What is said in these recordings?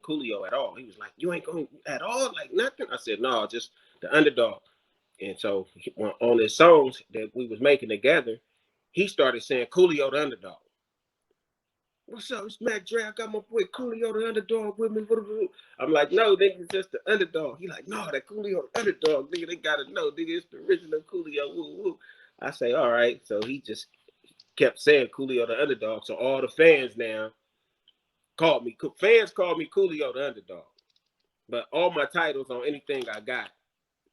Coolio at all. He was like, you ain't going at all, like nothing. I said, no, just the underdog. And so on his songs that we was making together, he started saying Coolio the underdog. What's up? It's Mac Dre. I got my boy Coolio the underdog with me. I'm like, no, nigga, it's just the underdog. He like, no, that Coolio the underdog, nigga, they gotta know, nigga, it's the original Coolio. Woo, woo. I say, all right. So he just kept saying Coolio the underdog. So all the fans now called me Coolio the underdog. But all my titles on anything I got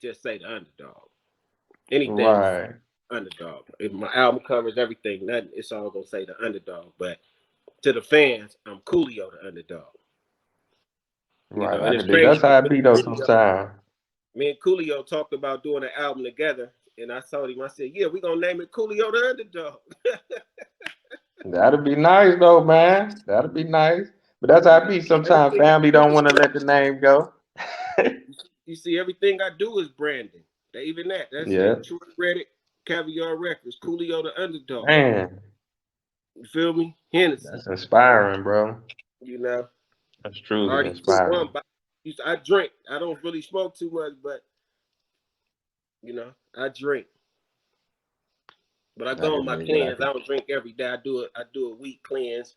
just say the underdog. Anything Right. underdog. If my album covers everything, nothing, it's all gonna say the underdog. But to the fans, I'm Coolio the underdog. You Right. know, I and it's can dig. That's crazy. how it be though sometimes. Me and Coolio talked about doing an album together, and I told him, I said, yeah, we're gonna name it Coolio the underdog. That'd be nice though, man. That'd be nice. But that's how it be. Sometimes Everything I family do don't is want to let the name go. you see, everything I do is branding. Even that. That's Yeah. it. True credit, Cavvy R Records, Coolio the underdog. Man, You feel me? Hennessy. that's inspiring, bro. You know, That's I truly already took one. inspiring. But I drink. I don't really smoke too much, but you know, I drink. But I I go on can my dig it. I cleanse. I can. don't drink every day. I do a week cleanse.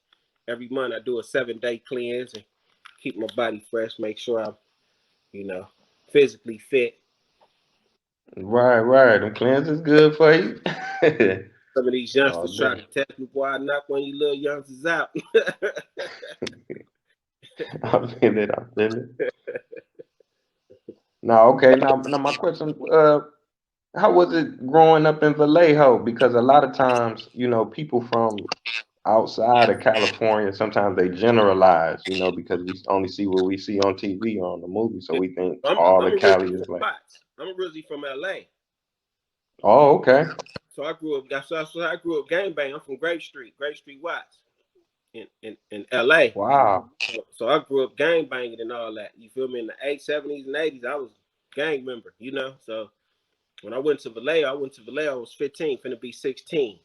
Every month I do a 7-day cleanse and keep my body fresh. Make sure I'm, you know, physically fit. Right, right. Them cleanses good for you. Some of these Oh, youngsters try man. to test me, boy. I knock one of you little youngsters out. I feel it. I feel it. Now, okay. Now, my question. How was it growing up in Vallejo? Because a lot of times, people from outside of California, sometimes they generalize, because we only see what we see on TV or on the movie, so we think all I'm of originally Cali is from like, Watts. I'm originally from LA. oh, okay, So I grew up. So I grew up gang bang. I'm from Grape Street Watts in LA. wow, So I grew up gang banging and all that. You feel me? In the 70s and 80s, I was gang member, you know. So when I went to Vallejo, I was 15, finna be 16.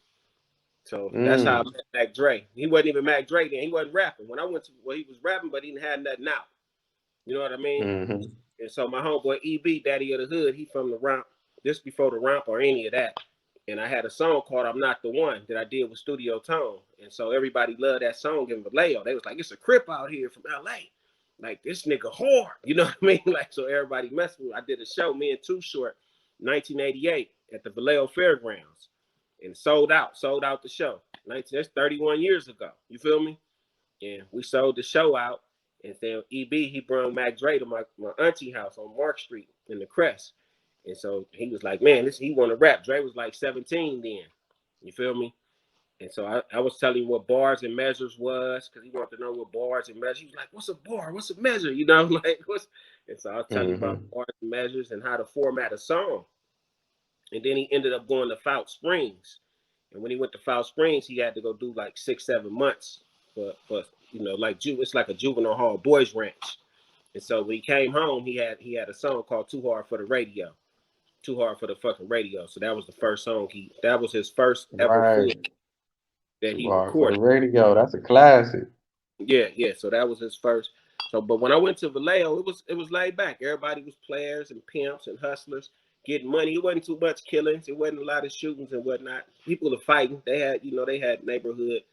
So that's how I mm, met Mac Dre. He wasn't even Mac Dre then. He wasn't rapping. When I went to, well, he was rapping, but he didn't have nothing out. You know what I mean? mm-hmm, And so my homeboy EB, Daddy of the Hood, he from the Romp, just before the Romp or any of that. And I had a song called I'm Not the One that I did with Studio Tone. And so everybody loved that song in Vallejo. They was like, it's a Crip out here from LA. Like, this nigga hard. You know what I mean? Like, so everybody messed with me. I did a show, me and Too Short, 1988 at the Vallejo Fairgrounds. And sold out the show. That's 31 years ago. You feel me? And we sold the show out. And then EB, he brought Mac Dre to my auntie house on Mark Street in the Crest. And so he was like, man, he want to rap. Dre was like 17 then. You feel me? And so I was telling him what bars and measures was, because he wanted to know what bars and measures. He was like, what's a bar? What's a measure? You know, like what's and so I was telling him about mm-hmm, bars and measures and how to format a song. And then he ended up going to Fout Springs. And when he went to Fout Springs, he had to go do like 6-7 months for like it's like a juvenile hall boys ranch. And so when he came home, he had a song called Too Hard for the Radio. Too Hard for the fucking Radio. So that was the first song that was his first ever full right, that too he hard for the recorded. radio. That's a classic. Yeah, yeah. So that was his first. So, but when I went to Vallejo, it was laid back. Everybody was players and pimps and hustlers getting money. It wasn't too much killings. It wasn't a lot of shootings and whatnot. People were fighting. They had neighborhood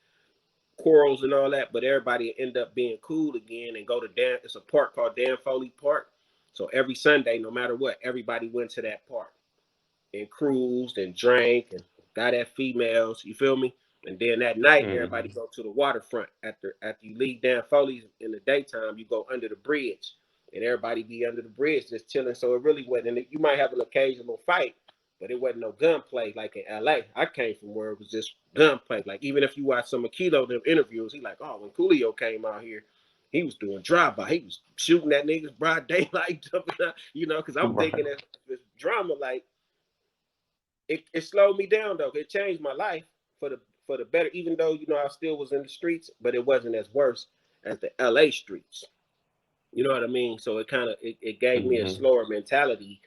quarrels and all that, but everybody ended up being cool again and go to Dan. It's a park called Dan Foley Park. So every Sunday, no matter what, everybody went to that park and cruised and drank and got at females. You feel me? And then that night, everybody Mm-hmm. go to the waterfront. After you leave Dan Foley's in the daytime, you go under the bridge, and everybody be under the bridge just chilling. So it really wasn't. You might have an occasional fight, but it wasn't no gunplay like in LA. I came from where it was just gunplay. Like even if you watch some Akito them interviews, he like, oh, when Coolio came out here, he was doing drive-by. He was shooting at niggas broad daylight, because I'm thinking Right. that this drama, like it slowed me down though. It changed my life for the better. Even though I still was in the streets, but it wasn't as worse as the LA streets. You know what I mean? So it gave me a Mm-hmm. slower mentality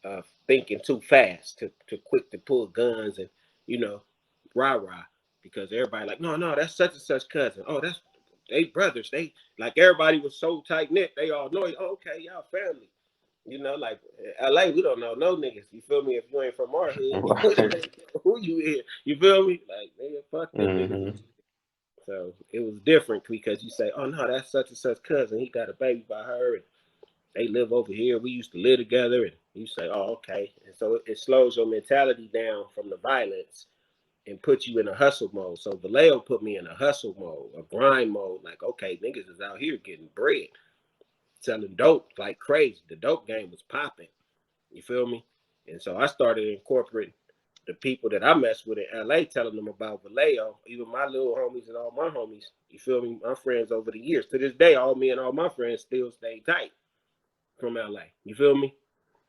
of thinking too fast, to quick to pull guns and you know rah rah, because everybody like, no, that's such and such cousin. Oh, that's They brothers. They like everybody was so tight knit. They all know. Oh, okay, y'all family. You know, like LA, we don't know no niggas. You feel me? If you ain't from our Right. hood, who you is? You feel me? Like, nigga, fuck them niggas. Mm-hmm. So it was different because you say, oh no, that's such and such cousin. He got a baby by her, and they live over here. We used to live together, and you say, oh okay. And so it slows your mentality down from the violence and put you in a hustle mode. So Vallejo put me in a hustle mode, a grind mode. Like, okay, niggas is out here getting bread, selling dope like crazy. The dope game was popping. You feel me? And so I started incorporating the people that I mess with in LA, telling them about Vallejo, even my little homies and all my homies. You feel me? My friends over the years. To this day, all me and all my friends still stay tight from LA. You feel me?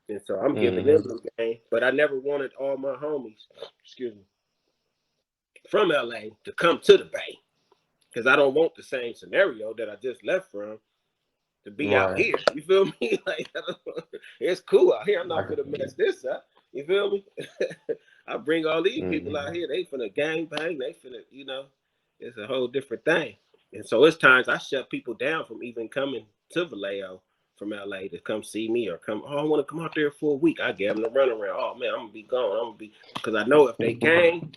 And so I'm giving them Mm-hmm. the game. But I never wanted all my homies, excuse me, from LA to come to the Bay. Because I don't want the same scenario that I just left from to be out Right. here. You feel me? Like, it's cool out here. I'm I not can gonna see mess it. this up. You feel me? I bring all these people out Mm-hmm. here. They finna gang bang. They finna, it's a whole different thing. And so it's times I shut people down from even coming to Vallejo from LA to come see me or come. Oh, I want to come out there for a week. I give them the runaround. Oh man, I'm gonna be gone. I'm gonna be because I know if they gang,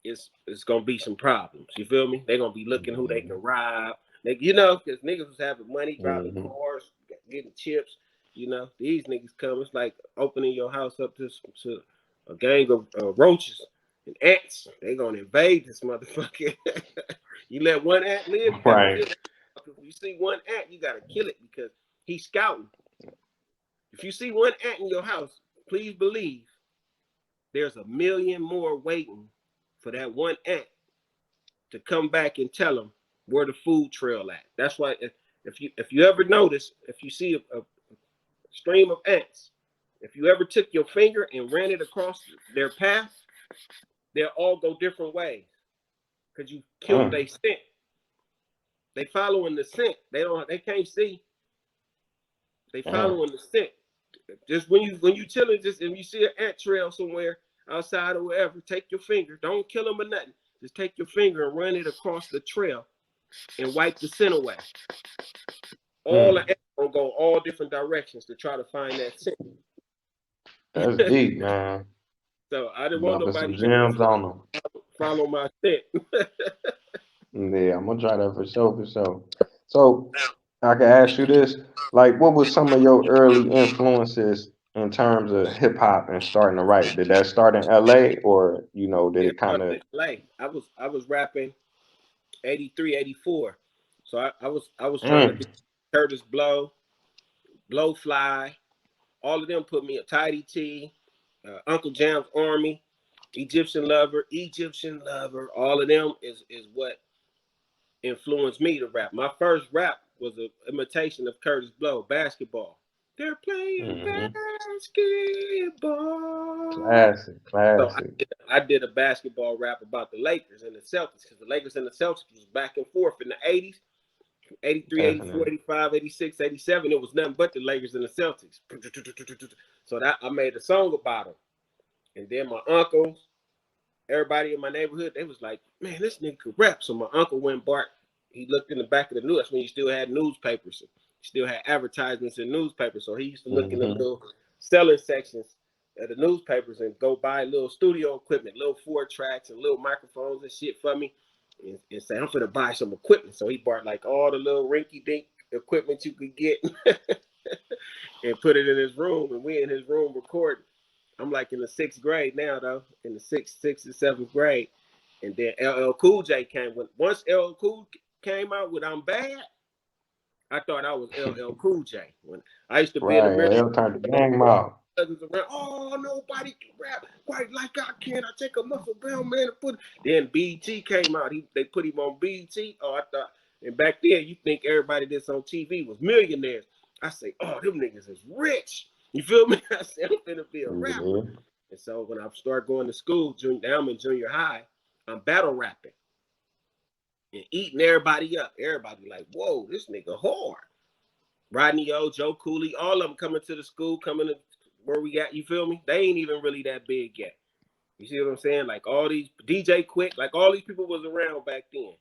it's gonna be some problems. You feel me? They're gonna be looking who they Mm-hmm. can rob. They, because niggas was having money, robbing Mm-hmm. cars, getting chips. These niggas come. It's like opening your house up to a gang of roaches and ants. They gonna invade this motherfucker. You let one ant live, you gotta kill Right. it. If you see one ant, you gotta kill it because he's scouting. If you see one ant in your house, please believe there's a million more waiting for that one ant to come back and tell them where the food trail at. That's why if you ever notice, if you see a stream of ants, if you ever took your finger and ran it across their path, they'll all go different ways because you killed Mm. their scent. They following the scent. They can't see. They Damn. following the scent. Just when you chilling, just if you see an ant trail somewhere outside or wherever, take your finger. Don't kill them or nothing. Just take your finger and run it across the trail and wipe the scent away. All the Mm. ants gonna go all different directions to try to find that scent. That's deep, man. So I didn't want Dropping some nobody else gems on them. to follow my scent. Yeah, I'm gonna try that for sure, for sure. So I can ask you this, like, what was some of your early influences in terms of hip hop and starting to write? Did that start in LA or, did It it kind started of in LA. I was rapping 83, 84. So I was trying to mm, do Curtis Blow, Blowfly, all of them put me a Tidy T, Uncle Jam's Army, Egyptian Lover. All of them is what influenced me to rap. My first rap was an imitation of Curtis Blow, basketball. They're playing hmm basketball. classic, So classic. I did a basketball rap about the Lakers and the Celtics because the Lakers and the Celtics was back and forth in the 80s, 83, 84, Definitely. 85, 86, 87. It was nothing but the Lakers and the Celtics. So that I made a song about them. And then my uncles, everybody in my neighborhood, they was like, man, this nigga could rap. So my uncle went Bart. He looked in the back of the news. That's when you still had newspapers. You still had advertisements in newspapers. So he used to look in the Hmm. little selling sections of the newspapers and go buy little studio equipment, little 4 tracks and little microphones and shit for me and say, I'm gonna buy some equipment. So he bought like all the little rinky dink equipment you could get and put it in his room. And we in his room recording. I'm like in the 6th grade now, though, in the sixth and 7th grade. And then LL Cool J came. Once LL Cool came out with I'm Bad, I thought I was LL Cool J. When I used to be in the Right, mirror, L turned the game out. cousins around, oh, nobody can rap quite like I can. I take a muscle bound man and put. Then BET came out. They put him on BET. Oh, I thought. And back then, you think everybody that's on TV was millionaires. I say, oh, them niggas is rich. You feel me? I said, I'm gonna be a rapper. Yeah. And so when I start going to school, now I'm in junior high, I'm battle rapping and eating everybody up. Everybody like, whoa, this nigga hard. Rodney O, Joe Cooley, all of them coming to the school, coming to where we got, you feel me? They ain't even really that big yet. You see what I'm saying? Like all these DJ Quick, like all these people was around back then.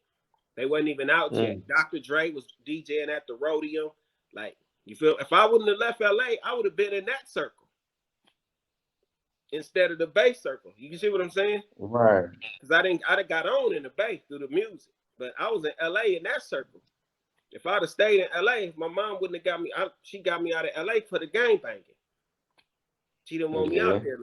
They wasn't even out yet. Dr. Dre was DJing at the rodeo. Like, you feel? If I wouldn't have left LA, I would have been in that circle instead of the Bay circle. You can see what I'm saying? Right. Because I'd have got on in the Bay through the music, but I was in LA in that circle. If I'd have stayed in LA, my mom wouldn't have got me. She got me out of LA for the gang banging. She didn't want me out there.